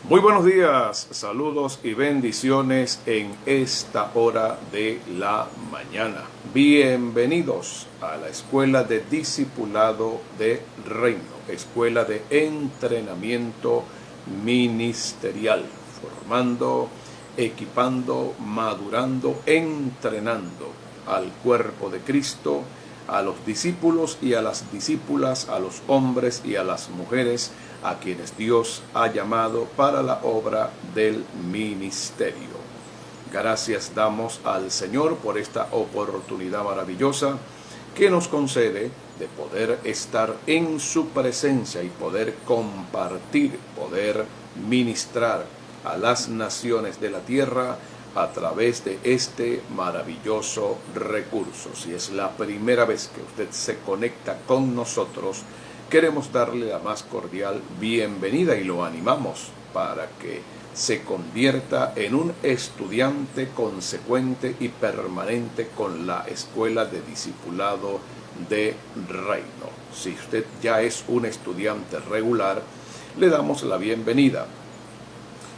Muy buenos días, saludos y bendiciones en esta hora de la mañana. Bienvenidos a la Escuela de Discipulado de Reino, Escuela de Entrenamiento Ministerial, formando, equipando, madurando, entrenando al cuerpo de Cristo, a los discípulos y a las discípulas, a los hombres y a las mujeres, a quienes Dios ha llamado para la obra del ministerio. Gracias damos al Señor por esta oportunidad maravillosa que nos concede de poder estar en su presencia y poder compartir, poder ministrar a las naciones de la tierra a través de este maravilloso recurso. Si es la primera vez que usted se conecta con nosotros, queremos darle la más cordial bienvenida y lo animamos para que se convierta en un estudiante consecuente y permanente con la Escuela de Discipulado de Reino. Si usted ya es un estudiante regular, le damos la bienvenida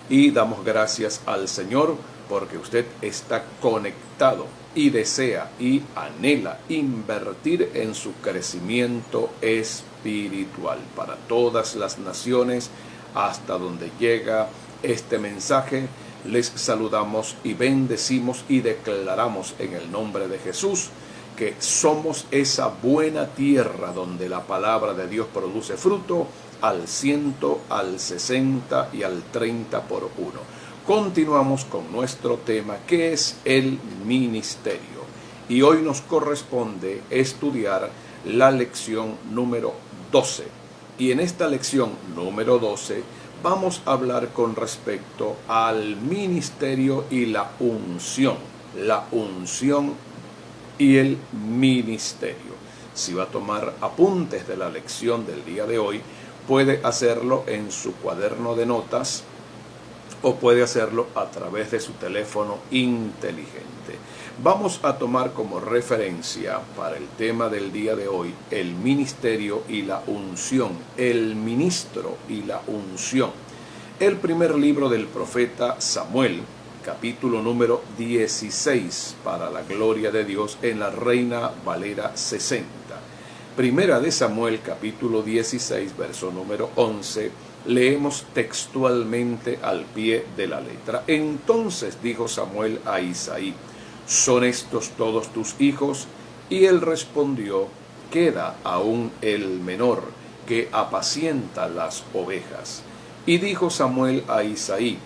y damos gracias al Señor porque usted está conectado y desea y anhela invertir en su crecimiento espiritual para todas las naciones. Hasta donde llega este mensaje, les saludamos y bendecimos y declaramos en el nombre de Jesús que somos esa buena tierra donde la palabra de Dios produce fruto al 100, al 60 y al 30 por uno. Continuamos con nuestro tema, que es el ministerio. Y hoy nos corresponde estudiar la lección número 12. Y en esta lección número 12 vamos a hablar con respecto al ministerio y la unción. La unción y el ministerio. Si va a tomar apuntes de la lección del día de hoy, puede hacerlo en su cuaderno de notas o puede hacerlo a través de su teléfono inteligente. Vamos a tomar como referencia para el tema del día de hoy el ministerio y la unción, el ministro y la unción. El primer libro del profeta Samuel, capítulo número 16, para la gloria de Dios, en la Reina Valera 60. Primera de Samuel, capítulo 16, verso número 11, leemos textualmente al pie de la letra. Entonces dijo Samuel a Isaí: ¿son estos todos tus hijos? Y él respondió: queda aún el menor, que apacienta las ovejas. Y dijo Samuel a Isaí: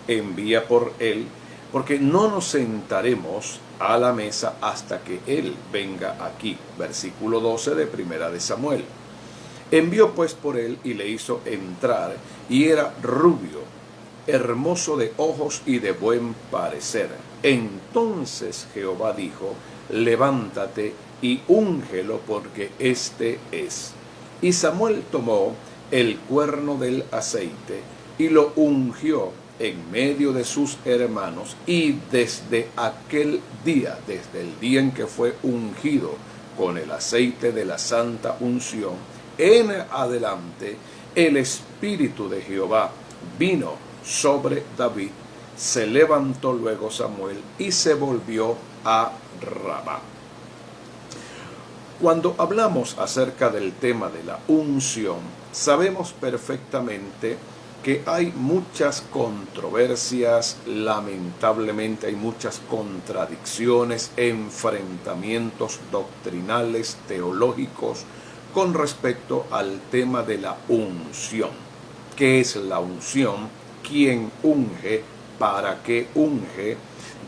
envía por él, porque no nos sentaremos a la mesa hasta que él venga aquí. Versículo 12 de Primera de Samuel. Envió pues por él y le hizo entrar, y era rubio, hermoso de ojos y de buen parecer. Entonces Jehová dijo: levántate y úngelo, porque este es. Y Samuel tomó el cuerno del aceite y lo ungió en medio de sus hermanos, y desde aquel día, desde el día en que fue ungido con el aceite de la santa unción, en adelante el Espíritu de Jehová vino sobre David. Se levantó luego Samuel y se volvió a Ramá. Cuando hablamos acerca del tema de la unción, sabemos perfectamente que hay muchas controversias, lamentablemente hay muchas contradicciones, enfrentamientos doctrinales, teológicos, con respecto al tema de la unción. ¿Qué es la unción? ¿Quién unge? ¿Para qué unge?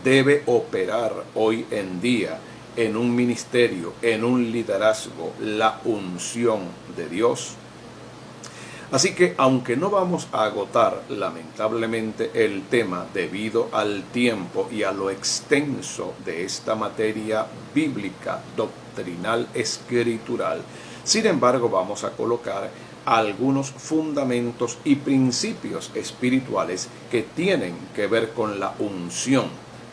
¿Debe operar hoy en día en un ministerio, en un liderazgo, la unción de Dios? Así que, aunque no vamos a agotar lamentablemente el tema debido al tiempo y a lo extenso de esta materia bíblica, doctrinal, escritural, sin embargo, vamos a colocar algunos fundamentos y principios espirituales que tienen que ver con la unción,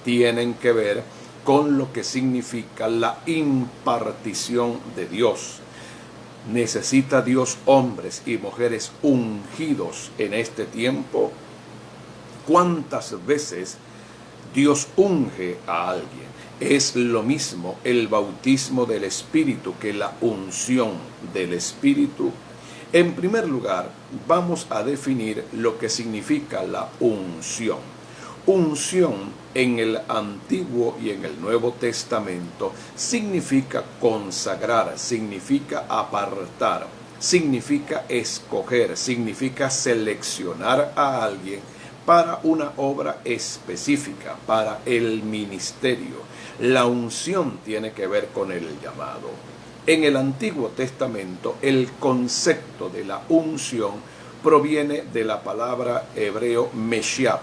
tienen que ver con lo que significa la impartición de Dios. ¿Necesita Dios hombres y mujeres ungidos en este tiempo? ¿Cuántas veces Dios unge a alguien? Es lo mismo el bautismo del Espíritu que la unción del Espíritu. En primer lugar, vamos a definir lo que significa la unción. Unción en el Antiguo y en el Nuevo Testamento significa consagrar, significa apartar, significa escoger, significa seleccionar a alguien para una obra específica, para el ministerio. La unción tiene que ver con el llamado. En el Antiguo Testamento, el concepto de la unción proviene de la palabra hebreo Meshiach,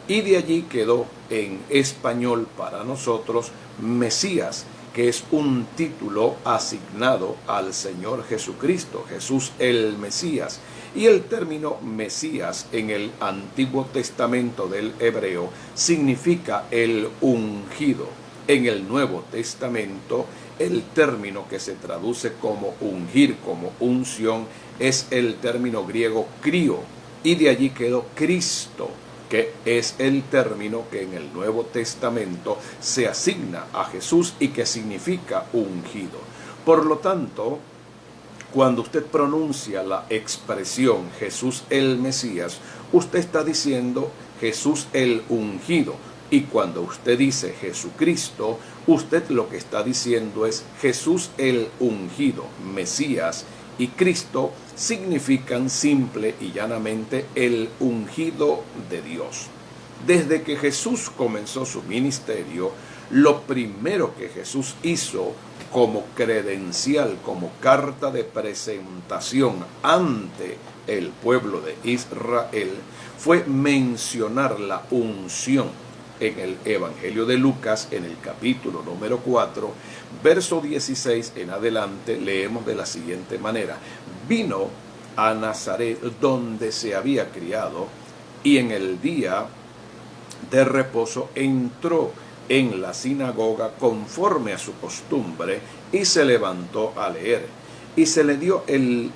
y de allí quedó en español para nosotros Mesías, que es un título asignado al Señor Jesucristo, Jesús el Mesías. Y el término Mesías en el Antiguo Testamento del hebreo significa el ungido. En el Nuevo Testamento, el término que se traduce como ungir, como unción, es el término griego krio, y de allí quedó Cristo, que es el término que en el Nuevo Testamento se asigna a Jesús y que significa ungido. Por lo tanto, cuando usted pronuncia la expresión Jesús el Mesías, usted está diciendo Jesús el ungido. Y cuando usted dice Jesucristo, usted lo que está diciendo es Jesús el ungido. Mesías y Cristo significan simple y llanamente el ungido de Dios. Desde que Jesús comenzó su ministerio, lo primero que Jesús hizo como credencial, como carta de presentación ante el pueblo de Israel, fue mencionar la unción. En el Evangelio de Lucas, en el capítulo número 4, verso 16 en adelante, leemos de la siguiente manera: vino a Nazaret, donde se había criado, y en el día de reposo entró en la sinagoga conforme a su costumbre, y se levantó a leer. Y se le dio el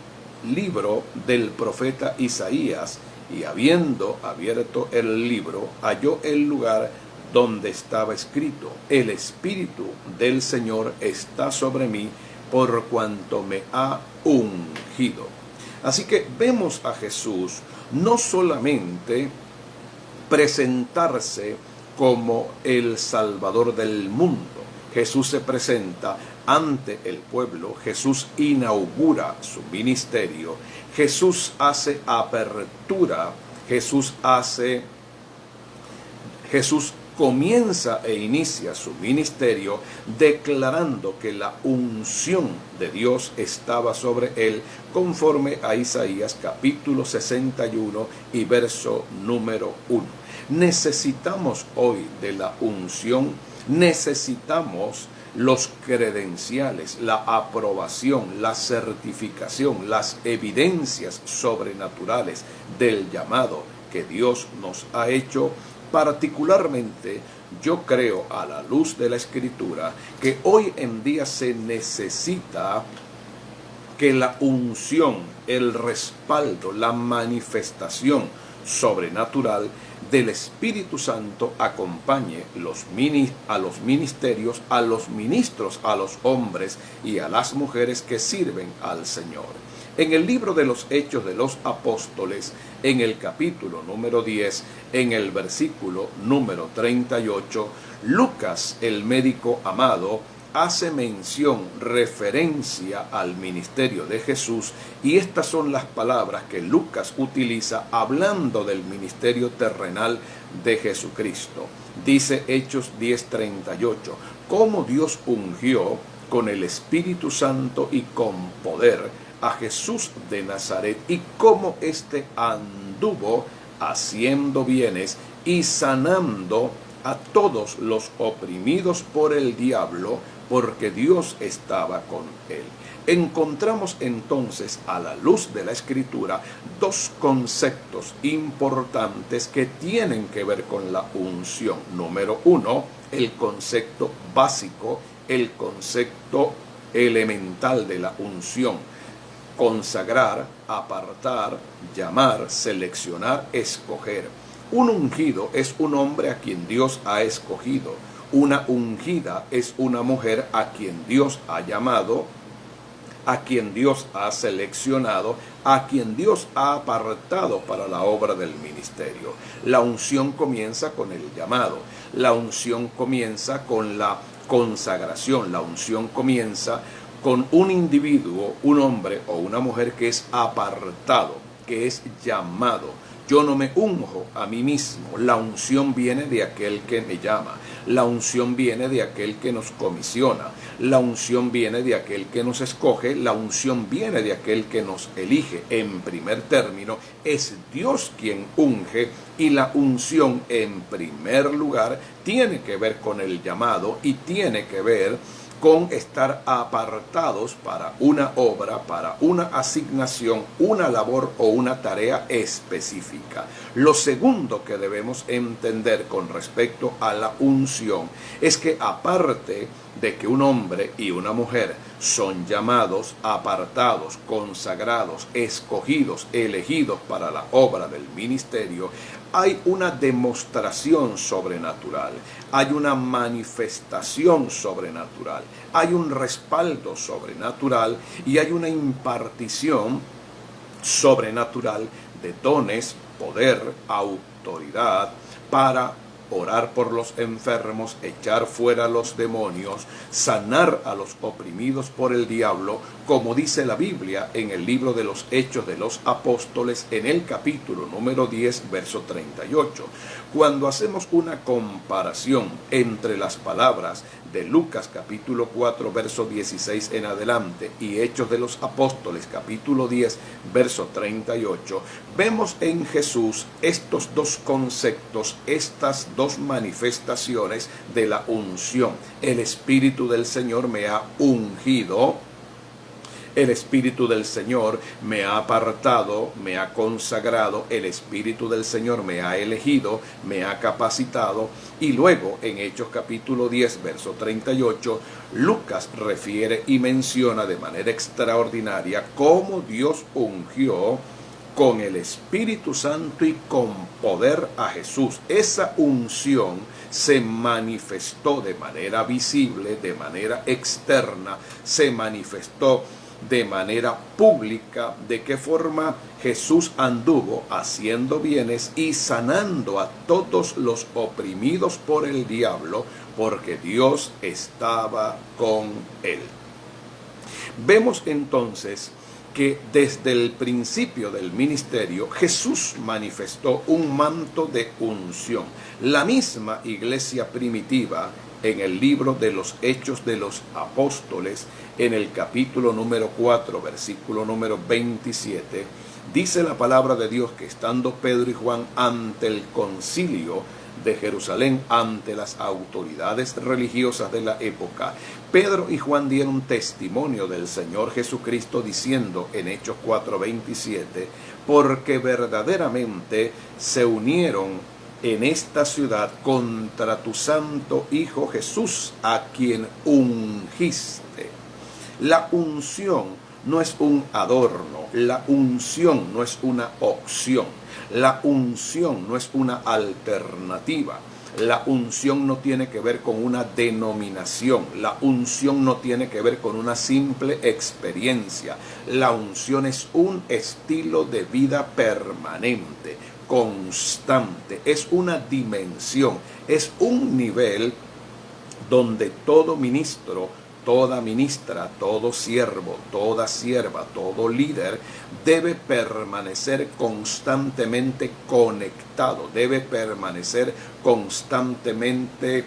libro del profeta Isaías, y habiendo abierto el libro, halló el lugar donde estaba escrito: el Espíritu del Señor está sobre mí, por cuanto me ha ungido. Así que vemos a Jesús no solamente presentarse como el Salvador del mundo. Jesús se presenta ante el pueblo, Jesús inaugura su ministerio, Jesús hace apertura, Jesús comienza e inicia su ministerio declarando que la unción de Dios estaba sobre él, conforme a Isaías capítulo 61 y verso número 1. Necesitamos hoy de la unción, necesitamos los credenciales, la aprobación, la certificación, las evidencias sobrenaturales del llamado que Dios nos ha hecho. Particularmente, yo creo, a la luz de la Escritura, que hoy en día se necesita que la unción, el respaldo, la manifestación sobrenatural del Espíritu Santo acompañe a los ministerios, a los ministros, a los hombres y a las mujeres que sirven al Señor. En el libro de los Hechos de los Apóstoles, en el capítulo número 10, en el versículo número 38, Lucas, el médico amado, hace mención, referencia al ministerio de Jesús, y estas son las palabras que Lucas utiliza hablando del ministerio terrenal de Jesucristo. Dice Hechos 10:38, cómo Dios ungió con el Espíritu Santo y con poder a Jesús de Nazaret, y cómo éste anduvo haciendo bienes y sanando a todos los oprimidos por el diablo, porque Dios estaba con él. Encontramos entonces, a la luz de la Escritura, dos conceptos importantes que tienen que ver con la unción. Número uno, el concepto básico, el concepto elemental de la unción. consagrar, apartar, llamar, seleccionar, escoger. Un ungido es un hombre a quien Dios ha escogido. Una ungida es una mujer a quien Dios ha llamado, a quien Dios ha seleccionado, a quien Dios ha apartado para la obra del ministerio. La unción comienza con el llamado. La unción comienza con la consagración. La unción comienza con un individuo, un hombre o una mujer que es apartado, que es llamado. Yo no me unjo a mí mismo. La unción viene de aquel que me llama. La unción viene de aquel que nos comisiona. La unción viene de aquel que nos escoge. La unción viene de aquel que nos elige. En primer término, es Dios quien unge, y la unción en primer lugar tiene que ver con el llamado y tiene que ver con estar apartados para una obra, para una asignación, una labor o una tarea específica. Lo segundo que debemos entender con respecto a la unción es que, aparte de que un hombre y una mujer son llamados, apartados, consagrados, escogidos, elegidos para la obra del ministerio, hay una demostración sobrenatural, hay una manifestación sobrenatural, hay un respaldo sobrenatural y hay una impartición sobrenatural de dones, poder, autoridad para orar por los enfermos, echar fuera los demonios, sanar a los oprimidos por el diablo, como dice la Biblia en el libro de los Hechos de los Apóstoles, en el capítulo número 10, verso 38. Cuando hacemos una comparación entre las palabras de Lucas capítulo 4, verso 16 en adelante, y Hechos de los Apóstoles capítulo 10, verso 38, vemos en Jesús estos dos conceptos, estas dos manifestaciones de la unción. El Espíritu del Señor me ha ungido, el Espíritu del Señor me ha apartado, me ha consagrado, el Espíritu del Señor me ha elegido, me ha capacitado. Y luego en Hechos capítulo 10, verso 38, Lucas refiere y menciona de manera extraordinaria cómo Dios ungió con el Espíritu Santo y con poder a Jesús. Esa unción se manifestó de manera visible, de manera externa, se manifestó de manera pública. ¿De qué forma? Jesús anduvo haciendo bienes y sanando a todos los oprimidos por el diablo, porque Dios estaba con él. Vemos entonces que desde el principio del ministerio Jesús manifestó un manto de unción. La misma iglesia primitiva, en el libro de los Hechos de los Apóstoles, en el capítulo número 4, versículo número 27, dice la palabra de Dios que estando Pedro y Juan ante el concilio de Jerusalén, ante las autoridades religiosas de la época, Pedro y Juan dieron testimonio del Señor Jesucristo diciendo en Hechos 4:27, porque verdaderamente se unieron en esta ciudad contra tu santo Hijo Jesús, a quien ungiste. La unción no es un adorno, la unción no es una opción, la unción no es una alternativa. La unción no tiene que ver con una denominación, la unción no tiene que ver con una simple experiencia. La unción es un estilo de vida permanente, constante, es una dimensión, es un nivel donde todo ministro, toda ministra, todo siervo, toda sierva, todo líder debe permanecer constantemente conectado, debe permanecer constantemente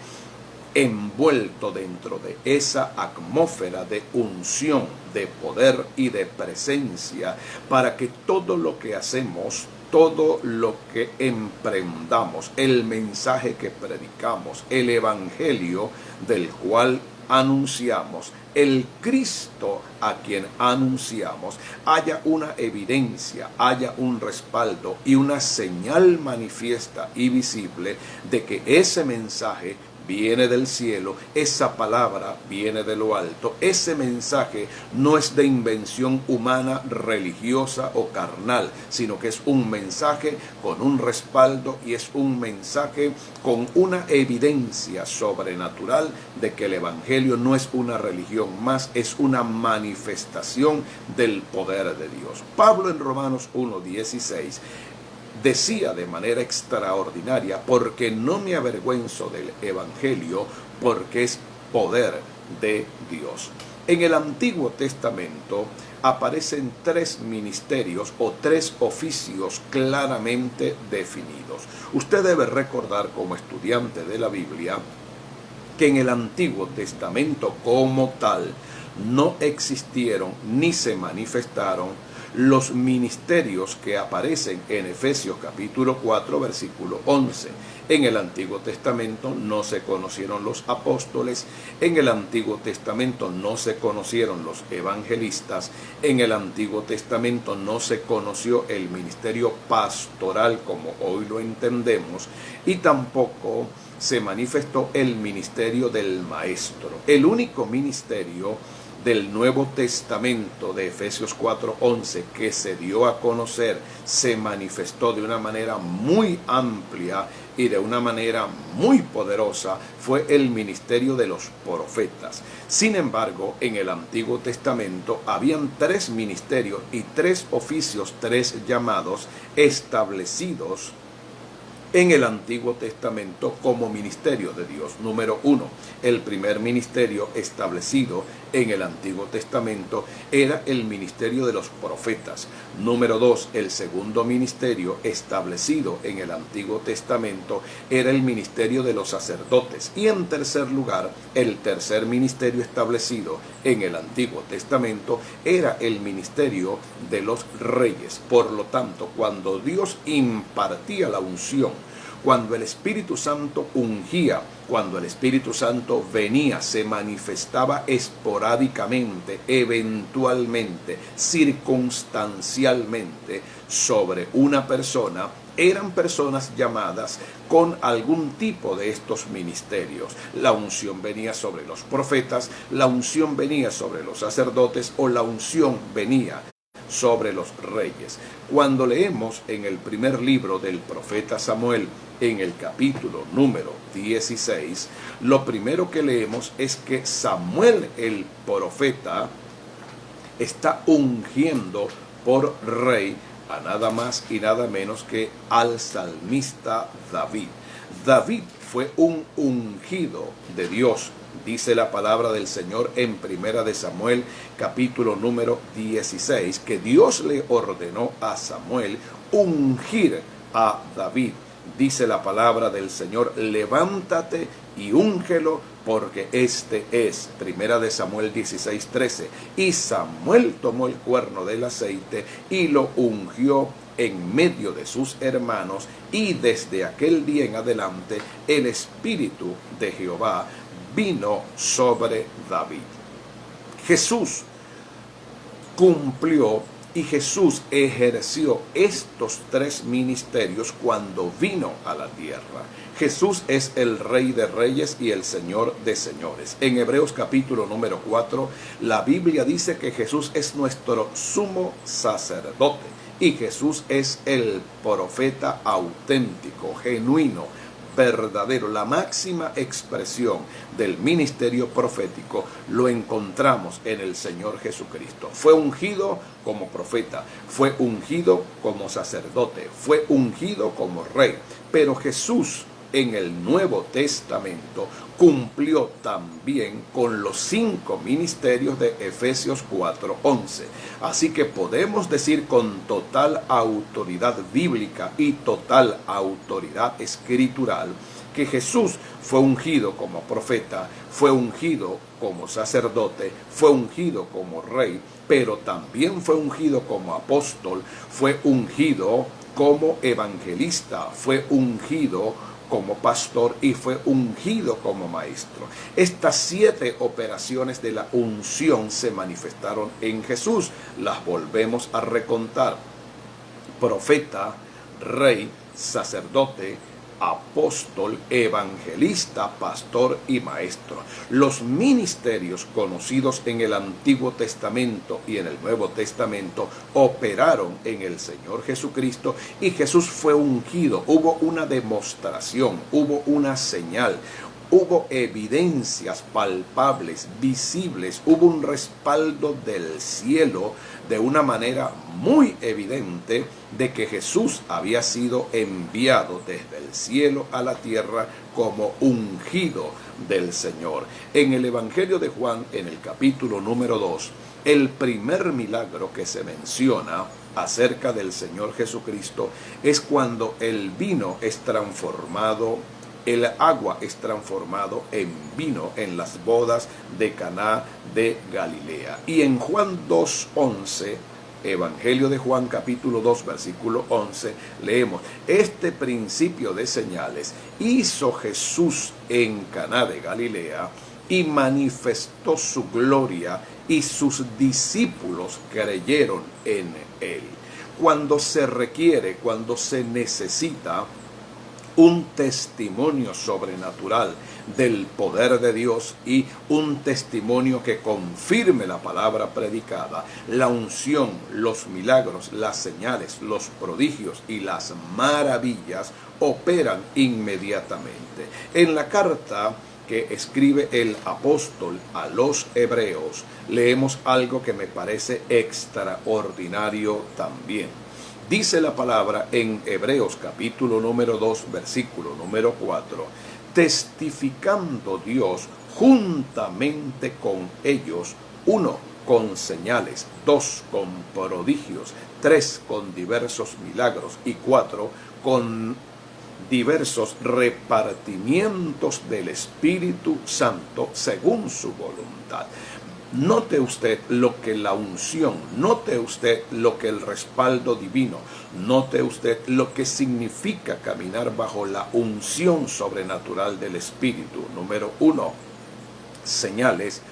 envuelto dentro de esa atmósfera de unción, de poder y de presencia, para que todo lo que hacemos, todo lo que emprendamos, el mensaje que predicamos, el evangelio del cual anunciamos, el Cristo a quien anunciamos, haya una evidencia, haya un respaldo y una señal manifiesta y visible de que ese mensaje viene del cielo, esa palabra viene de lo alto. Ese mensaje no es de invención humana, religiosa o carnal, sino que es un mensaje con un respaldo y es un mensaje con una evidencia sobrenatural de que el Evangelio no es una religión más, es una manifestación del poder de Dios. Pablo en Romanos 1:16 decía de manera extraordinaria: porque no me avergüenzo del Evangelio, porque es poder de Dios. En el Antiguo Testamento aparecen tres ministerios o tres oficios claramente definidos. Usted debe recordar, como estudiante de la Biblia, que en el Antiguo Testamento como tal no existieron ni se manifestaron los ministerios que aparecen en Efesios capítulo 4 versículo 11. En el Antiguo Testamento no se conocieron los apóstoles, en el Antiguo Testamento no se conocieron los evangelistas, en el Antiguo Testamento no se conoció el ministerio pastoral como hoy lo entendemos, y tampoco se manifestó el ministerio del maestro. El único ministerio del Nuevo Testamento de Efesios 4:11 que se dio a conocer, se manifestó de una manera muy amplia y de una manera muy poderosa, fue el ministerio de los profetas. Sin embargo, en el Antiguo Testamento habían tres ministerios y tres oficios, tres llamados establecidos en el Antiguo Testamento como ministerio de Dios. Número 1, el primer ministerio establecido en el Antiguo Testamento era el ministerio de los profetas. Número 2, el segundo ministerio establecido en el Antiguo Testamento era el ministerio de los sacerdotes. Y en tercer lugar, el tercer ministerio establecido en el Antiguo Testamento era el ministerio de los reyes. Por lo tanto, cuando Dios impartía la unción, cuando el Espíritu Santo ungía, cuando el Espíritu Santo venía, se manifestaba esporádicamente, eventualmente, circunstancialmente sobre una persona, eran personas llamadas con algún tipo de estos ministerios. La unción venía sobre los profetas, la unción venía sobre los sacerdotes o la unción venía sobre los reyes. Cuando leemos en el primer libro del profeta Samuel, en el capítulo número 16, lo primero que leemos es que Samuel el profeta está ungiendo por rey a nada más y nada menos que al salmista David. David fue un ungido de Dios. Dice la palabra del Señor en Primera de Samuel, capítulo número 16, que Dios le ordenó a Samuel ungir a David. Dice la palabra del Señor: levántate y úngelo, porque este es. Primera de Samuel 16:13. Y Samuel tomó el cuerno del aceite y lo ungió en medio de sus hermanos, y desde aquel día en adelante el Espíritu de Jehová vino sobre David. Jesús cumplió y Jesús ejerció estos tres ministerios cuando vino a la tierra. Jesús es el Rey de Reyes y el Señor de Señores. En Hebreos capítulo número 4, la Biblia dice que Jesús es nuestro sumo sacerdote y Jesús es el profeta auténtico, genuino, verdadero. La máxima expresión del ministerio profético lo encontramos en el Señor Jesucristo. Fue ungido como profeta, fue ungido como sacerdote, fue ungido como rey, pero Jesús en el Nuevo Testamento cumplió también con los 5 ministerios de Efesios 4:11. Así que podemos decir con total autoridad bíblica y total autoridad escritural que Jesús fue ungido como profeta, fue ungido como sacerdote, fue ungido como rey, pero también fue ungido como apóstol, fue ungido como evangelista, fue ungido como pastor y fue ungido como maestro. Estas 7 operaciones de la unción se manifestaron en Jesús. Las volvemos a recontar: profeta, rey, sacerdote, apóstol, evangelista, pastor y maestro. Los ministerios conocidos en el Antiguo Testamento y en el Nuevo Testamento operaron en el Señor Jesucristo, y Jesús fue ungido. Hubo una demostración, hubo una señal, hubo evidencias palpables, visibles, hubo un respaldo del cielo de una manera muy evidente de que Jesús había sido enviado desde el cielo a la tierra como ungido del Señor. En el Evangelio de Juan, en el capítulo número 2, el primer milagro que se menciona acerca del Señor Jesucristo es cuando el vino es transformado, el agua es transformado en vino en las bodas de Caná de Galilea. Y en Juan 2:11, Evangelio de Juan capítulo 2 versículo 11, leemos: este principio de señales hizo Jesús en Caná de Galilea y manifestó su gloria, y sus discípulos creyeron en él. Cuando se requiere, cuando se necesita un testimonio sobrenatural del poder de Dios y un testimonio que confirme la palabra predicada, la unción, los milagros, las señales, los prodigios y las maravillas operan inmediatamente. En la carta que escribe el apóstol a los hebreos, leemos algo que me parece extraordinario también. Dice la palabra en Hebreos capítulo número 2, versículo número 4, testificando Dios juntamente con ellos, 1, con señales, 2, con prodigios, 3, con diversos milagros, y 4, con diversos repartimientos del Espíritu Santo según su voluntad. Note usted lo que la unción, note usted lo que el respaldo divino, note usted lo que significa caminar bajo la unción sobrenatural del Espíritu. Número 1, señales,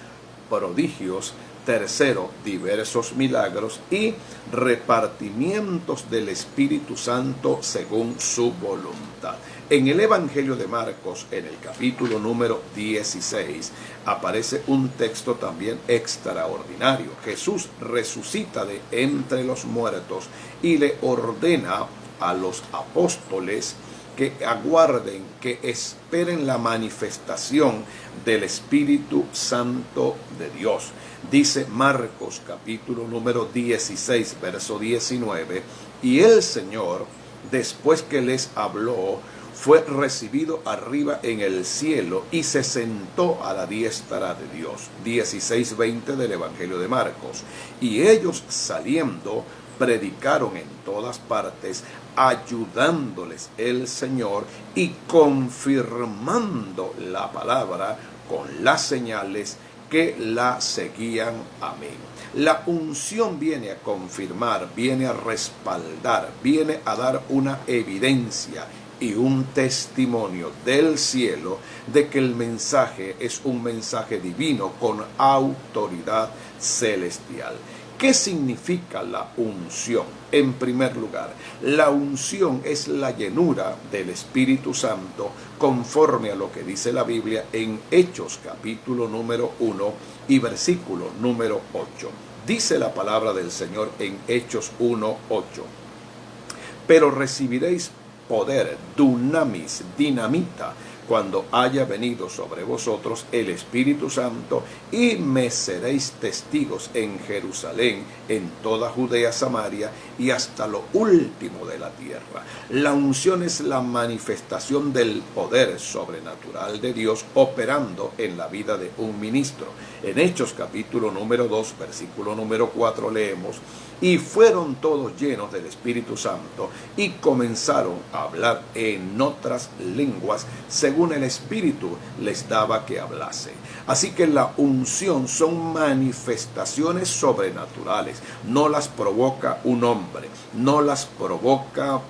prodigios. Tercero, diversos milagros y repartimientos del Espíritu Santo según su voluntad. En el Evangelio de Marcos, en el capítulo número 16, aparece un texto también extraordinario. Jesús resucita de entre los muertos y le ordena a los apóstoles que aguarden, que esperen la manifestación del Espíritu Santo de Dios. Dice Marcos capítulo número 16, verso 19, y el Señor, después que les habló, fue recibido arriba en el cielo y se sentó a la diestra de Dios. 16:20 del Evangelio de Marcos. Y ellos saliendo predicaron en todas partes, ayudándoles el Señor y confirmando la palabra con las señales que la seguían. Amén. La unción viene a confirmar, viene a respaldar, viene a dar una evidencia y un testimonio del cielo de que el mensaje es un mensaje divino con autoridad celestial. ¿Qué significa la unción? En primer lugar, la unción es la llenura del Espíritu Santo conforme a lo que dice la Biblia en Hechos capítulo número 1 y versículo número 8. Dice la palabra del Señor en Hechos 1:8. Pero recibiréis poder, dunamis, dinamita, cuando haya venido sobre vosotros el Espíritu Santo, y me seréis testigos en Jerusalén, en toda Judea, Samaria y hasta lo último de la tierra. La unción es la manifestación del poder sobrenatural de Dios operando en la vida de un ministro. En Hechos capítulo número 2, versículo número 4 leemos: y fueron todos llenos del Espíritu Santo y comenzaron a hablar en otras lenguas según el Espíritu les daba que hablase. Así que la unción son manifestaciones sobrenaturales. No las provoca un hombre, no las provoca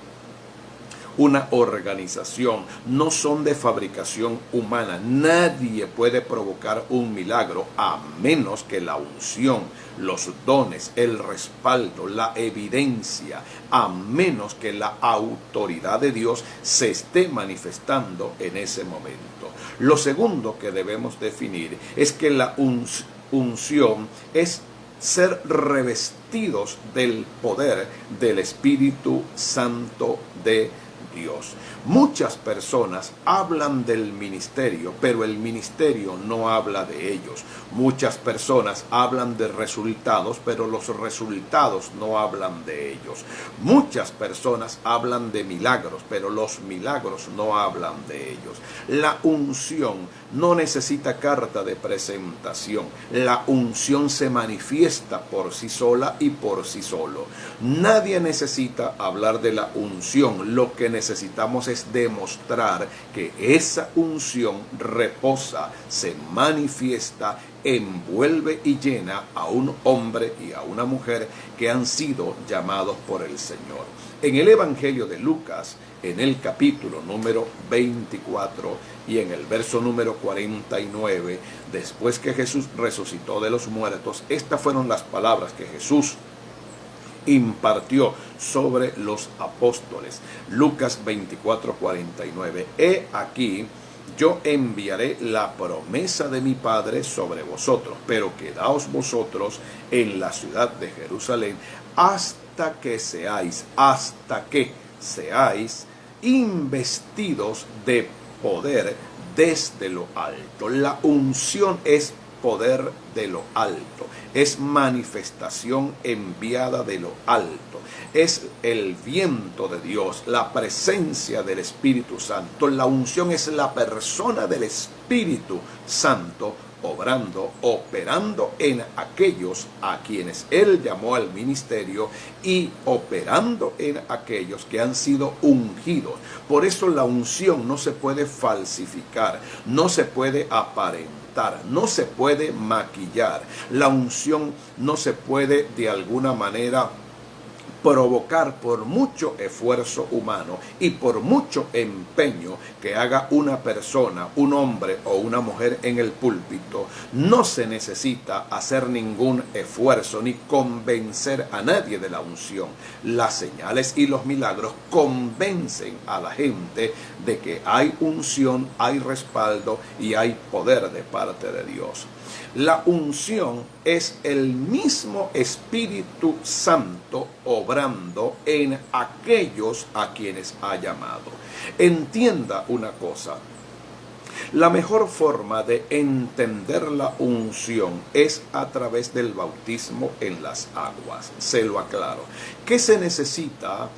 una organización, no son de fabricación humana. Nadie puede provocar un milagro a menos que la unción, los dones, el respaldo, la evidencia, a menos que la autoridad de Dios se esté manifestando en ese momento. Lo segundo que debemos definir es que la unción es ser revestidos del poder del Espíritu Santo de Dios. Muchas personas hablan del ministerio, pero el ministerio no habla de ellos. Muchas personas hablan de resultados, pero los resultados no hablan de ellos. Muchas personas hablan de milagros, pero los milagros no hablan de ellos. La unción no necesita carta de presentación. La unción se manifiesta por sí sola y por sí solo. Nadie necesita hablar de la unción. Lo que necesitamos es demostrar que esa unción reposa, se manifiesta, envuelve y llena a un hombre y a una mujer que han sido llamados por el Señor. En el Evangelio de Lucas, en el capítulo número 24 y en el verso número 49, después que Jesús resucitó de los muertos, estas fueron las palabras que Jesús impartió sobre los apóstoles. Lucas 24, 49. He aquí, yo enviaré la promesa de mi Padre sobre vosotros, pero quedaos vosotros en la ciudad de Jerusalén hasta que seáis investidos de poder desde lo alto. La unción es poder de lo alto, es manifestación enviada de lo alto, es el viento de Dios, la presencia del Espíritu Santo. La unción es la persona del Espíritu Santo obrando, operando en aquellos a quienes Él llamó al ministerio y operando en aquellos que han sido ungidos. Por eso la unción no se puede falsificar, no se puede aparentar, no se puede maquillar. La unción no se puede de alguna manera provocar por mucho esfuerzo humano y por mucho empeño que haga una persona, un hombre o una mujer en el púlpito. No se necesita hacer ningún esfuerzo ni convencer a nadie de la unción. Las señales y los milagros convencen a la gente de que hay unción, hay respaldo y hay poder de parte de Dios. La unción es el mismo Espíritu Santo obrando en aquellos a quienes ha llamado. Entienda una cosa. La mejor forma de entender la unción es a través del bautismo en las aguas. Se lo aclaro. ¿Qué se necesita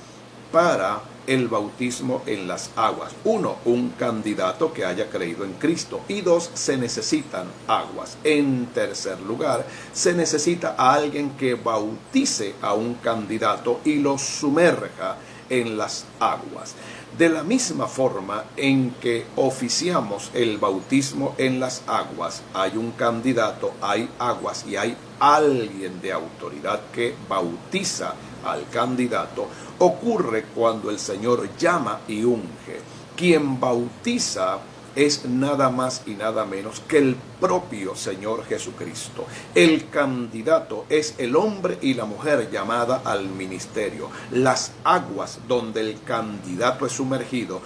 para el bautismo en las aguas? 1, un candidato que haya creído en Cristo. Y 2, se necesitan aguas. En tercer lugar, se necesita a alguien que bautice a un candidato y lo sumerja en las aguas. De la misma forma en que oficiamos el bautismo en las aguas, hay un candidato, hay aguas y hay alguien de autoridad que bautiza al candidato. Ocurre cuando el Señor llama y unge. Quien bautiza es nada más y nada menos que el propio Señor Jesucristo. El candidato es el hombre y la mujer llamada al ministerio. Las aguas donde el candidato es sumergido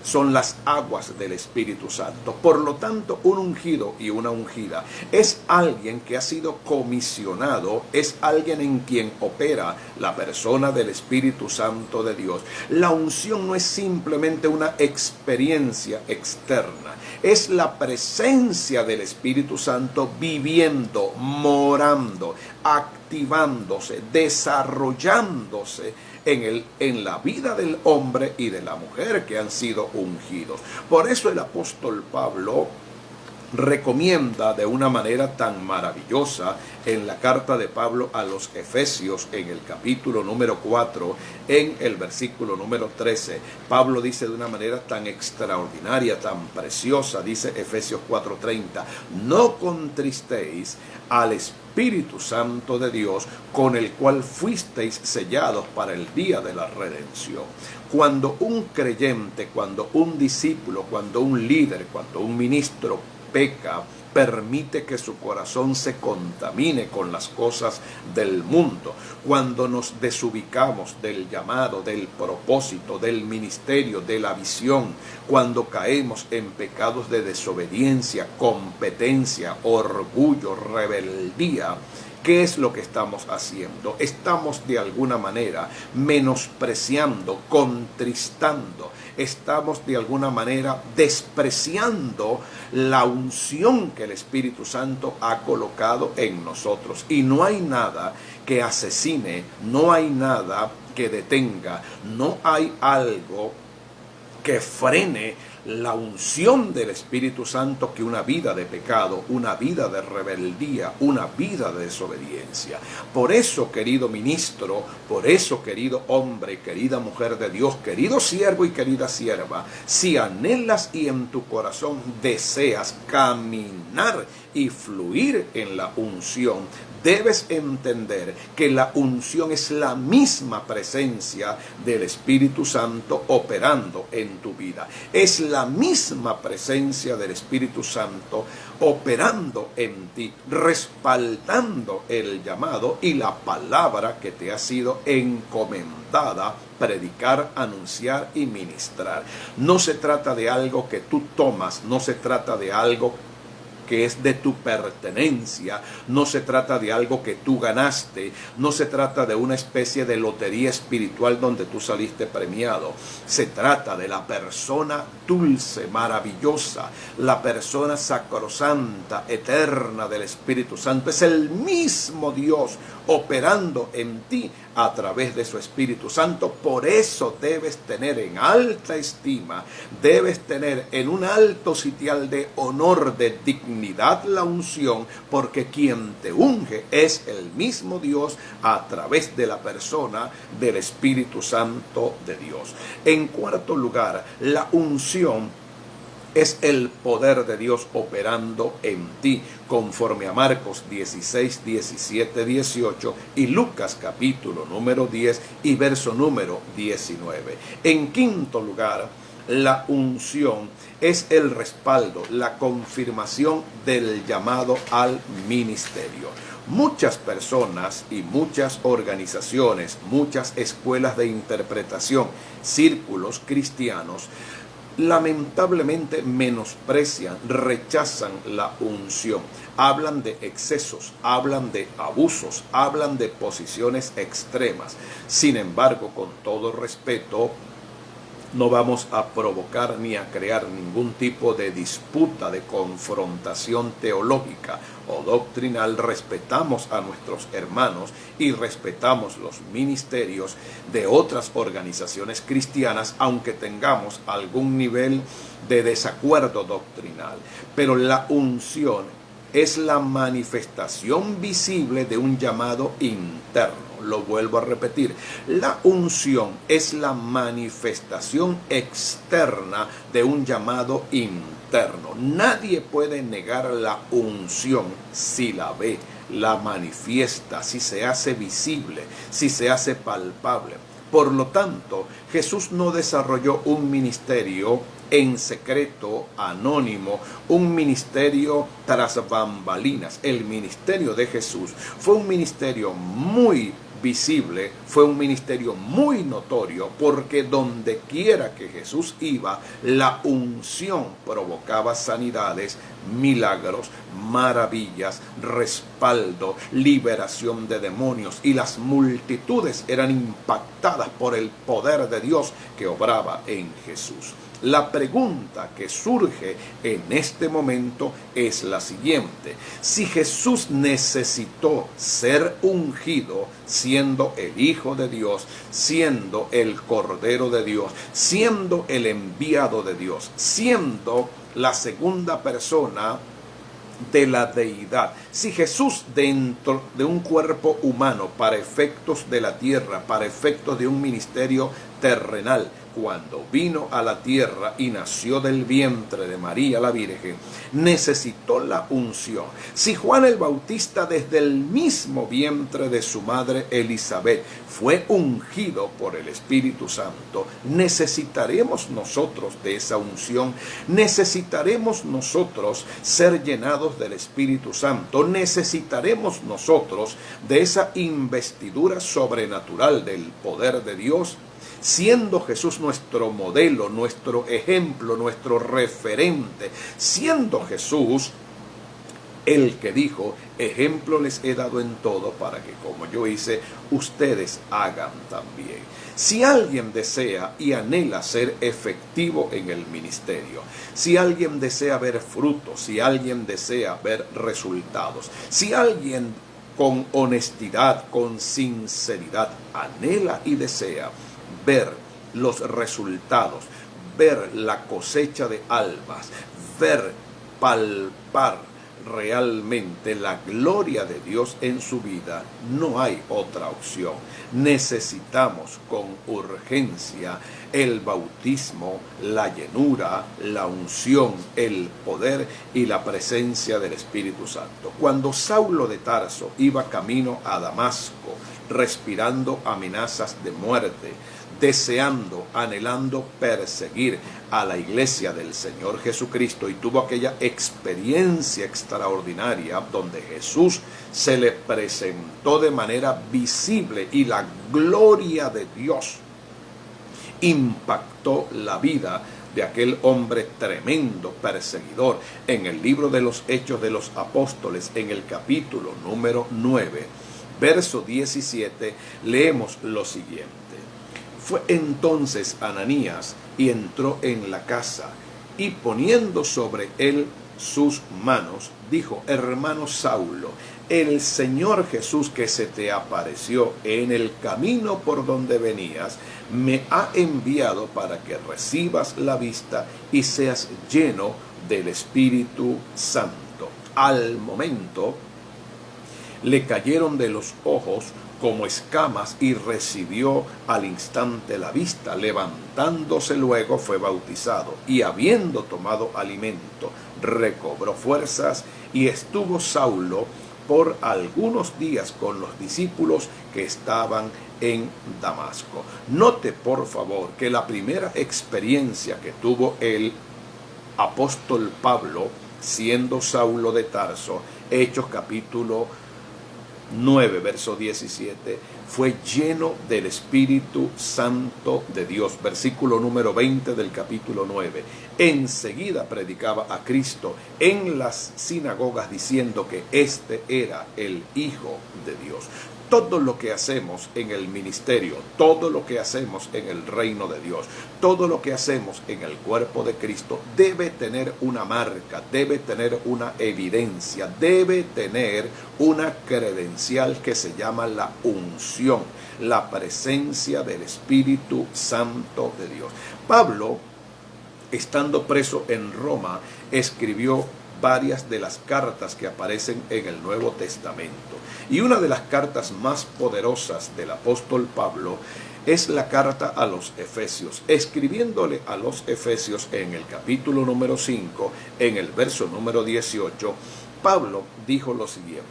son las aguas del Espíritu Santo. Por lo tanto, un ungido y una ungida es alguien que ha sido comisionado, es alguien en quien opera la persona del Espíritu Santo de Dios. La unción no es simplemente una experiencia externa, es la presencia del Espíritu Santo viviendo, morando, activándose, desarrollándose en la vida del hombre y de la mujer que han sido ungidos. Por eso el apóstol Pablo recomienda de una manera tan maravillosa en la carta de Pablo a los Efesios, en el capítulo número 4, en el versículo número 13. Pablo dice de una manera tan extraordinaria, tan preciosa, dice Efesios 4:30, no contristéis al Espíritu Santo de Dios, con el cual fuisteis sellados para el día de la redención. Cuando un creyente, cuando un discípulo, cuando un líder, cuando un ministro peca, permite que su corazón se contamine con las cosas del mundo. Cuando nos desubicamos del llamado, del propósito, del ministerio, de la visión, cuando caemos en pecados de desobediencia, competencia, orgullo, rebeldía, ¿qué es lo que estamos haciendo? Estamos de alguna manera menospreciando, contristando, estamos de alguna manera despreciando la unción que el Espíritu Santo ha colocado en nosotros. Y no hay nada que asesine, no hay nada que detenga, no hay algo que frene la unción del Espíritu Santo que una vida de pecado, una vida de rebeldía, una vida de desobediencia. Por eso, querido ministro, por eso, querido hombre, querida mujer de Dios, querido siervo y querida sierva, si anhelas y en tu corazón deseas caminar y fluir en la unción, debes entender que la unción es la misma presencia del Espíritu Santo operando en tu vida. Es la misma presencia del Espíritu Santo operando en ti, respaldando el llamado y la palabra que te ha sido encomendada predicar, anunciar y ministrar. No se trata de algo que tú tomas, no se trata de algo que es de tu pertenencia, no se trata de algo que tú ganaste, no se trata de una especie de lotería espiritual donde tú saliste premiado. Se trata de la persona dulce, maravillosa, la persona sacrosanta, eterna del Espíritu Santo. Es el mismo Dios operando en ti a través de su Espíritu Santo. Por eso debes tener en alta estima, debes tener en un alto sitial de honor, de dignidad la unción, porque quien te unge es el mismo Dios a través de la persona del Espíritu Santo de Dios. En cuarto lugar, la unción es el poder de Dios operando en ti, conforme a Marcos 16, 17, 18 y Lucas capítulo número 10 y verso número 19. En quinto lugar, la unción es el respaldo, la confirmación del llamado al ministerio. Muchas personas y muchas organizaciones, muchas escuelas de interpretación, círculos cristianos, lamentablemente menosprecian, rechazan la unción. Hablan de excesos, hablan de abusos, hablan de posiciones extremas. Sin embargo, con todo respeto, no vamos a provocar ni a crear ningún tipo de disputa, de confrontación teológica o doctrinal. Respetamos a nuestros hermanos y respetamos los ministerios de otras organizaciones cristianas, aunque tengamos algún nivel de desacuerdo doctrinal. Pero la unción es la manifestación visible de un llamado interno. Lo vuelvo a repetir, la unción es la manifestación externa de un llamado interno. Nadie puede negar la unción si la ve, la manifiesta, si se hace visible, si se hace palpable. Por lo tanto, Jesús no desarrolló un ministerio en secreto, anónimo, un ministerio tras bambalinas. El ministerio de Jesús fue un ministerio muy visible, fue un ministerio muy notorio, porque donde quiera que Jesús iba, la unción provocaba sanidades, milagros, maravillas, respaldo, liberación de demonios, y las multitudes eran impactadas por el poder de Dios que obraba en Jesús. La pregunta que surge en este momento es la siguiente: si Jesús necesitó ser ungido, siendo el Hijo de Dios, siendo el Cordero de Dios, siendo el enviado de Dios, siendo la segunda persona de la deidad. Si Jesús dentro de un cuerpo humano para efectos de la tierra, para efectos de un ministerio terrenal, cuando vino a la tierra y nació del vientre de María la Virgen, necesitó la unción. Si Juan el Bautista desde el mismo vientre de su madre Elizabeth fue ungido por el Espíritu Santo, necesitaremos nosotros de esa unción, necesitaremos nosotros ser llenados del Espíritu Santo, necesitaremos nosotros de esa investidura sobrenatural del poder de Dios, siendo Jesús nuestro modelo, nuestro ejemplo, nuestro referente, siendo Jesús el que dijo: ejemplo les he dado en todo para que como yo hice, ustedes hagan también. Si alguien desea y anhela ser efectivo en el ministerio, si alguien desea ver frutos, si alguien desea ver resultados, si alguien con honestidad, con sinceridad, anhela y desea ver los resultados, ver la cosecha de almas, ver, palpar realmente la gloria de Dios en su vida, no hay otra opción. Necesitamos con urgencia el bautismo, la llenura, la unción, el poder y la presencia del Espíritu Santo. Cuando Saulo de Tarso iba camino a Damasco, respirando amenazas de muerte, deseando, anhelando perseguir a la iglesia del Señor Jesucristo, y tuvo aquella experiencia extraordinaria donde Jesús se le presentó de manera visible y la gloria de Dios impactó la vida de aquel hombre tremendo, perseguidor. En el libro de los Hechos de los Apóstoles, en el capítulo número 9, verso 17, leemos lo siguiente: fue entonces Ananías y entró en la casa, y poniendo sobre él sus manos, dijo: hermano Saulo, el Señor Jesús que se te apareció en el camino por donde venías, me ha enviado para que recibas la vista y seas lleno del Espíritu Santo. Al momento le cayeron de los ojos como escamas y recibió al instante la vista. Levantándose luego fue bautizado, y habiendo tomado alimento recobró fuerzas, y estuvo Saulo por algunos días con los discípulos que estaban en Damasco. Note por favor que la primera experiencia que tuvo el apóstol Pablo, siendo Saulo de Tarso, Hechos capítulo 9, verso 17, fue lleno del Espíritu Santo de Dios. Versículo número 20 del capítulo 9. Enseguida predicaba a Cristo en las sinagogas, diciendo que este era el Hijo de Dios. Todo lo que hacemos en el ministerio, todo lo que hacemos en el reino de Dios, todo lo que hacemos en el cuerpo de Cristo debe tener una marca, debe tener una evidencia, debe tener una credencial que se llama la unción, la presencia del Espíritu Santo de Dios. Pablo, estando preso en Roma, escribió varias de las cartas que aparecen en el Nuevo Testamento. Y una de las cartas más poderosas del apóstol Pablo es la carta a los Efesios. Escribiéndole a los Efesios en el capítulo número 5, en el verso número 18, Pablo dijo lo siguiente: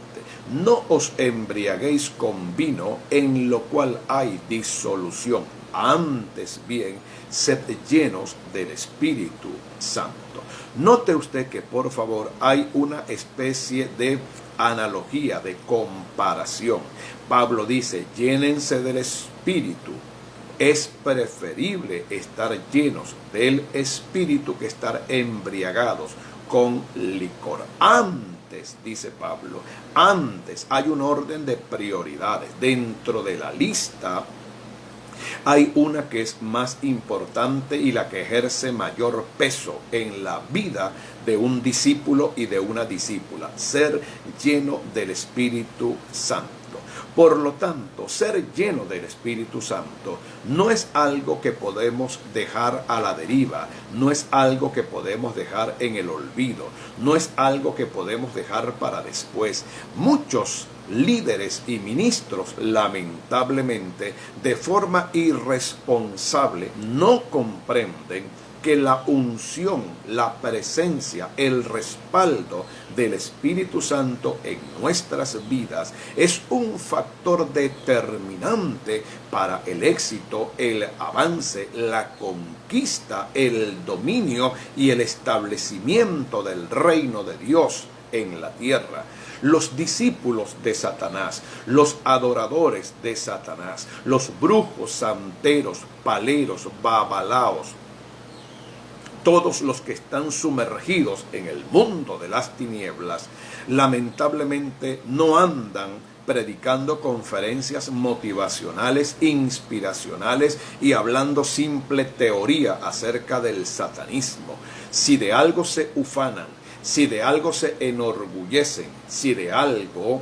no os embriaguéis con vino, en lo cual hay disolución, antes bien, sed llenos del Espíritu Santo. Note usted que por favor hay una especie de analogía, de comparación. Pablo dice: llénense del Espíritu. Es preferible estar llenos del Espíritu que estar embriagados con licor. Antes, dice Pablo, antes hay un orden de prioridades. Dentro de la lista hay una que es más importante y la que ejerce mayor peso en la vida de un discípulo y de una discípula: ser lleno del Espíritu Santo. Por lo tanto, ser lleno del Espíritu Santo no es algo que podemos dejar a la deriva, no es algo que podemos dejar en el olvido, no es algo que podemos dejar para después. Muchos líderes y ministros, lamentablemente, de forma irresponsable, no comprenden que la unción, la presencia, el respaldo del Espíritu Santo en nuestras vidas es un factor determinante para el éxito, el avance, la conquista, el dominio y el establecimiento del reino de Dios en la tierra. Los discípulos de Satanás, los adoradores de Satanás, los brujos, santeros, paleros, babalaos, todos los que están sumergidos en el mundo de las tinieblas, lamentablemente no andan predicando conferencias motivacionales, inspiracionales y hablando simple teoría acerca del satanismo. Si de algo se ufanan, si de algo se enorgullecen, si de algo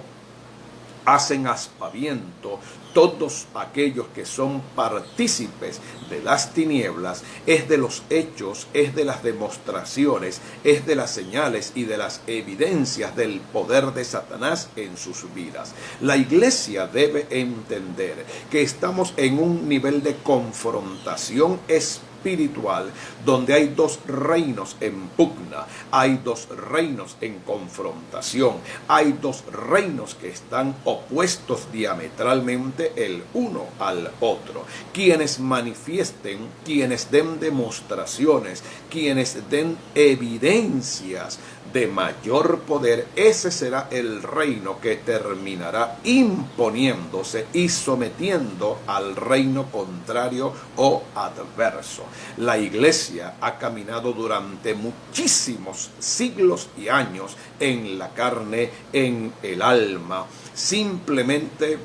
hacen aspaviento, todos aquellos que son partícipes de las tinieblas, es de los hechos, es de las demostraciones, es de las señales y de las evidencias del poder de Satanás en sus vidas. La iglesia debe entender que estamos en un nivel de confrontación espiritual donde hay dos reinos en pugna, hay dos reinos en confrontación, hay dos reinos que están opuestos diametralmente el uno al otro. Quienes manifiesten, quienes den demostraciones, quienes den evidencias de mayor poder, ese será el reino que terminará imponiéndose y sometiendo al reino contrario o adverso. La iglesia ha caminado durante muchísimos siglos y años en la carne, en el alma, simplemente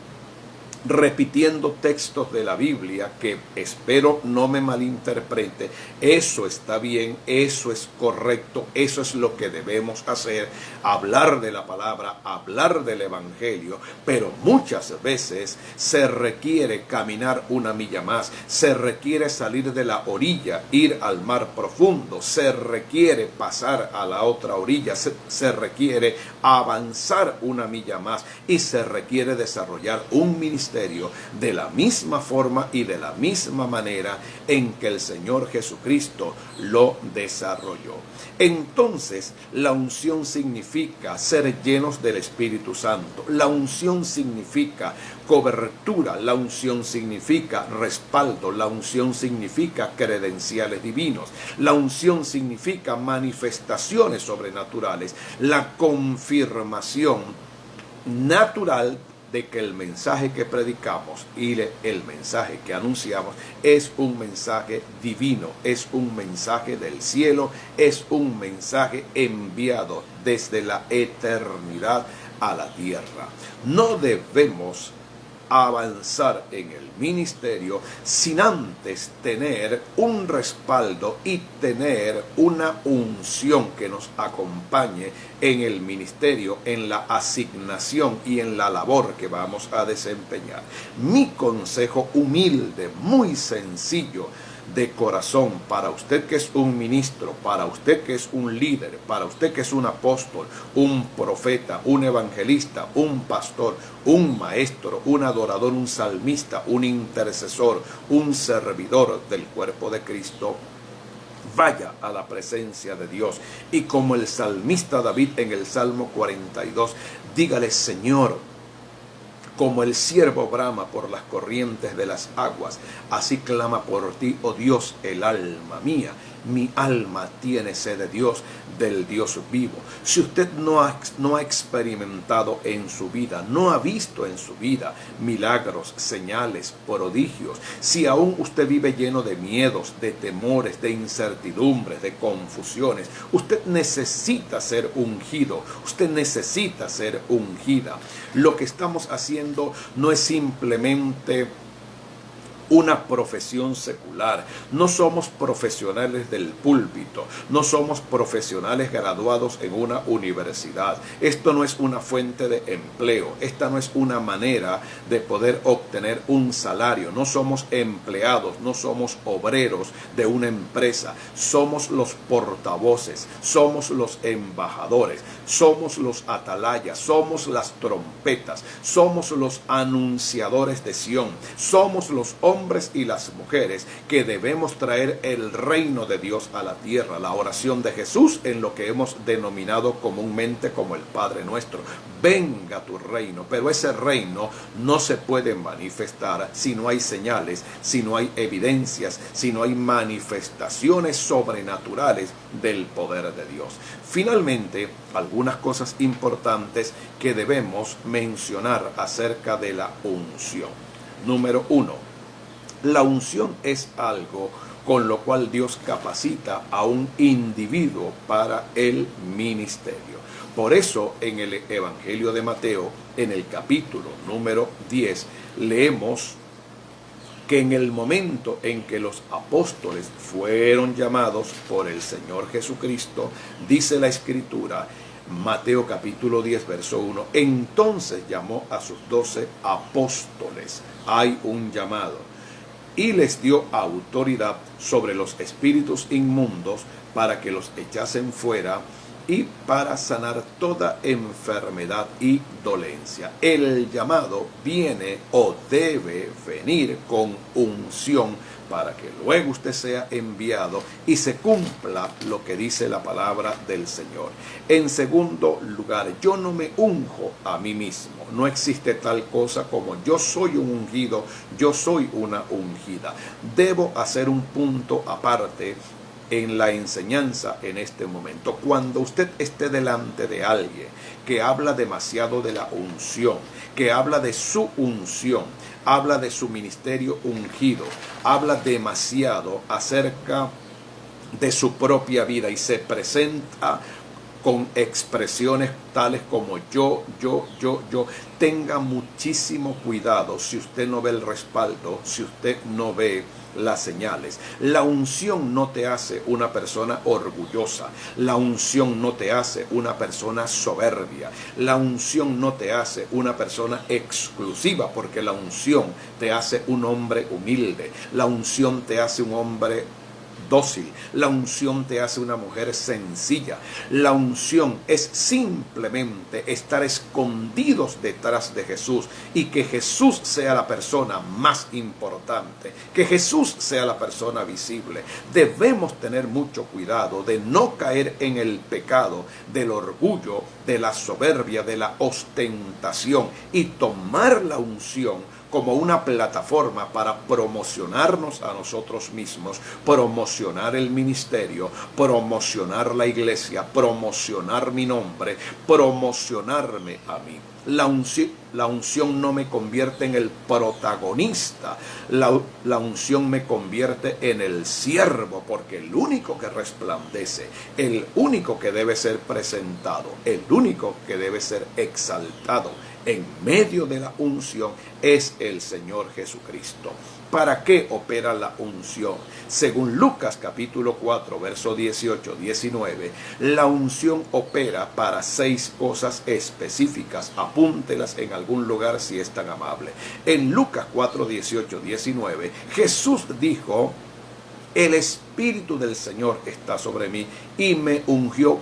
repitiendo textos de la Biblia que espero no me malinterprete. Eso está bien, eso es correcto, eso es lo que debemos hacer, hablar de la palabra, hablar del evangelio, pero muchas veces se requiere caminar una milla más, se requiere salir de la orilla, ir al mar profundo, se requiere pasar a la otra orilla, se requiere avanzar una milla más y se requiere desarrollar un ministerio de la misma forma y de la misma manera en que el Señor Jesucristo lo desarrolló. Entonces, la unción significa ser llenos del Espíritu Santo. La unción significa cobertura, la unción significa respaldo, la unción significa credenciales divinos, la unción significa manifestaciones sobrenaturales, la confirmación natural de que el mensaje que predicamos y el mensaje que anunciamos es un mensaje divino, es un mensaje del cielo, es un mensaje enviado desde la eternidad a la tierra. No debemos avanzar en el ministerio sin antes tener un respaldo y tener una unción que nos acompañe en el ministerio, en la asignación y en la labor que vamos a desempeñar. Mi consejo humilde, muy sencillo, de corazón, para usted que es un ministro, para usted que es un líder, para usted que es un apóstol, un profeta, un evangelista, un pastor, un maestro, un adorador, un salmista, un intercesor, un servidor del cuerpo de Cristo, vaya a la presencia de Dios y como el salmista David en el Salmo 42, dígale: Señor, como el ciervo brama por las corrientes de las aguas, así clama por ti, oh Dios, el alma mía. Mi alma tiene sed de Dios, del Dios vivo. Si usted no ha experimentado en su vida, no ha visto en su vida milagros, señales, prodigios, si aún usted vive lleno de miedos, de temores, de incertidumbres, de confusiones, usted necesita ser ungido, usted necesita ser ungida. Lo que estamos haciendo no es simplemente una profesión secular. No somos profesionales del púlpito, no somos profesionales graduados en una universidad. Esto no es una fuente de empleo, esta no es una manera de poder obtener un salario. No somos empleados, no somos obreros de una empresa. Somos los portavoces, somos los embajadores, somos los atalayas, somos las trompetas, somos los anunciadores de Sión, somos los hombres y las mujeres que debemos traer el reino de Dios a la tierra. La oración de Jesús en lo que hemos denominado comúnmente como el Padre Nuestro. Venga tu reino, pero ese reino no se puede manifestar si no hay señales, si no hay evidencias, si no hay manifestaciones sobrenaturales del poder de Dios. Finalmente, algunas cosas importantes que debemos mencionar acerca de la unción. Número 1. La unción es algo con lo cual Dios capacita a un individuo para el ministerio. Por eso en el Evangelio de Mateo, en el capítulo número 10, leemos que en el momento en que los apóstoles fueron llamados por el Señor Jesucristo, dice la Escritura, Mateo capítulo 10, verso 1, entonces llamó a sus 12 apóstoles. Hay un llamado. Y les dio autoridad sobre los espíritus inmundos para que los echasen fuera y para sanar toda enfermedad y dolencia. El llamado viene o debe venir con unción para que luego usted sea enviado y se cumpla lo que dice la palabra del Señor. En segundo lugar, yo no me unjo a mí mismo. No existe tal cosa como yo soy un ungido, yo soy una ungida. Debo hacer un punto aparte en la enseñanza en este momento. Cuando usted esté delante de alguien que habla demasiado de la unción, que habla de su unción, habla de su ministerio ungido, habla demasiado acerca de su propia vida y se presenta con expresiones tales como yo, tenga muchísimo cuidado si usted no ve el respaldo, si usted no ve las señales. La unción no te hace una persona orgullosa, la unción no te hace una persona soberbia, la unción no te hace una persona exclusiva, porque la unción te hace un hombre humilde, la unción te hace un hombre dócil, la unción te hace una mujer sencilla. La unción es simplemente estar escondidos detrás de Jesús y que Jesús sea la persona más importante, que Jesús sea la persona visible. Debemos tener mucho cuidado de no caer en el pecado del orgullo, de la soberbia, de la ostentación y tomar la unción como una plataforma para promocionarnos a nosotros mismos, promocionar el ministerio, promocionar la iglesia, promocionar mi nombre, promocionarme a mí. La unción no me convierte en el protagonista, la unción me convierte en el siervo, porque el único que resplandece, el único que debe ser presentado, el único que debe ser exaltado en medio de la unción es el Señor Jesucristo. ¿Para qué opera la unción? Según Lucas capítulo 4, verso 18-19, la unción opera para 6 cosas específicas. Apúntelas en algún lugar si es tan amable. En Lucas 4, 18-19, Jesús dijo: el Espíritu del Señor está sobre mí y me ungió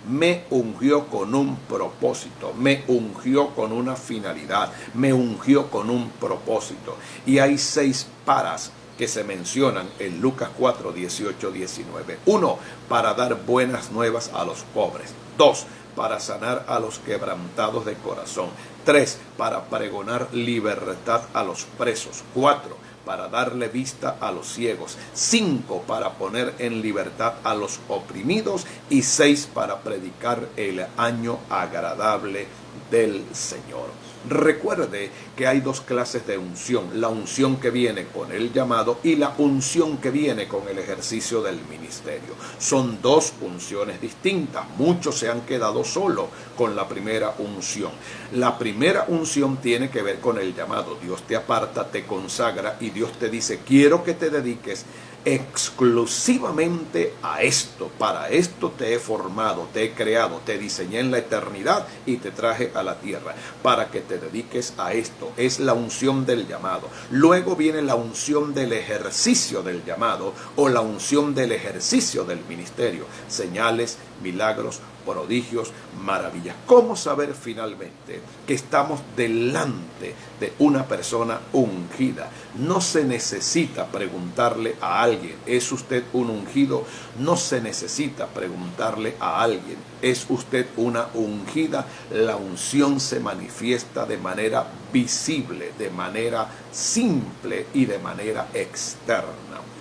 me ungió con un propósito, me ungió con una finalidad, me ungió con un propósito. Y hay 6 paras que se mencionan en Lucas 4, 18-19. 1, para dar buenas nuevas a los pobres. 2, para sanar a los quebrantados de corazón. 3, para pregonar libertad a los presos. 4, para darle vista a los ciegos. 5, para poner en libertad a los oprimidos. Y 6, para predicar el año agradable del Señor. Recuerde que hay dos clases de unción, la unción que viene con el llamado y la unción que viene con el ejercicio del ministerio. Son dos unciones distintas, muchos se han quedado solo con la primera unción. La primera unción tiene que ver con el llamado, Dios te aparta, te consagra y Dios te dice, quiero que te dediques exclusivamente a esto, para esto te he formado, te he creado, te diseñé en la eternidad y te traje a la tierra, para que te dediques a esto, es la unción del llamado. Luego viene la unción del ejercicio del llamado o la unción del ejercicio del ministerio, señales, milagros, prodigios, maravillas. ¿Cómo saber finalmente que estamos delante de una persona ungida? No se necesita preguntarle a alguien, ¿es usted un ungido? No se necesita preguntarle a alguien, ¿es usted una ungida? La unción se manifiesta de manera visible, de manera simple y de manera externa.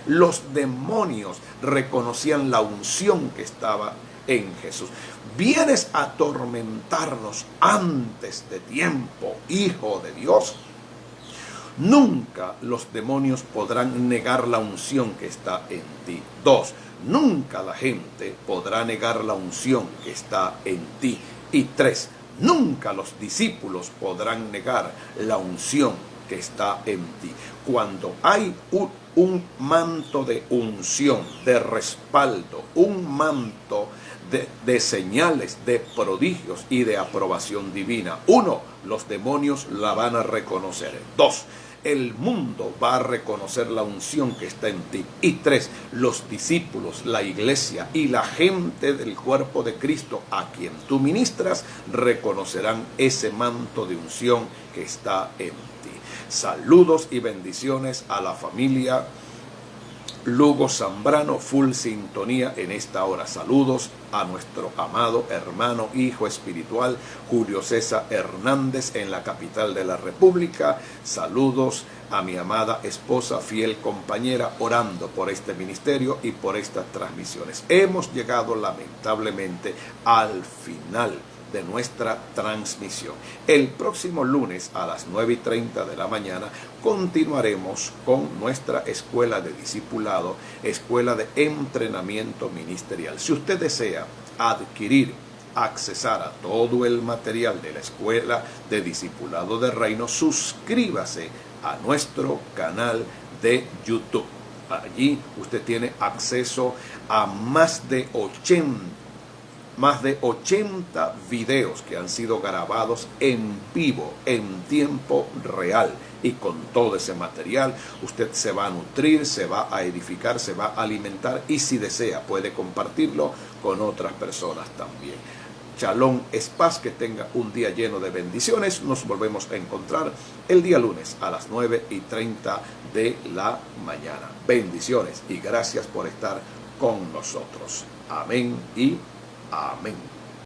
Los demonios reconocían la unción que estaba en Jesús. Vienes a atormentarnos antes de tiempo, Hijo de Dios. Nunca los demonios podrán negar la unción que está en ti. 2. Nunca la gente podrá negar la unción que está en ti. Y 3. Nunca los discípulos podrán negar la unción que está en ti. Cuando hay un manto de unción, de respaldo, un manto de señales, de prodigios y de aprobación divina. 1. Los demonios la van a reconocer. 2. El mundo va a reconocer la unción que está en ti. Y 3. Los discípulos, la iglesia y la gente del cuerpo de Cristo a quien tú ministras reconocerán ese manto de unción que está en ti. Saludos y bendiciones a la familia Lugo Zambrano, full sintonía en esta hora. Saludos a nuestro amado hermano, hijo espiritual, Julio César Hernández en la capital de la República. Saludos a mi amada esposa, fiel compañera, orando por este ministerio y por estas transmisiones. Hemos llegado lamentablemente al final de nuestra transmisión. El próximo lunes a las 9:30 de la mañana continuaremos con nuestra escuela de discipulado, escuela de entrenamiento ministerial. Si usted desea adquirir, accesar a todo el material de la escuela de discipulado de Reino, suscríbase a nuestro canal de YouTube. Allí usted tiene acceso a más de 80 videos que han sido grabados en vivo, en tiempo real. Y con todo ese material usted se va a nutrir, se va a edificar, se va a alimentar y si desea puede compartirlo con otras personas también. Shalom, es paz, que tenga un día lleno de bendiciones. Nos volvemos a encontrar el día lunes a las 9:30 de la mañana. Bendiciones y gracias por estar con nosotros. Amén y amén.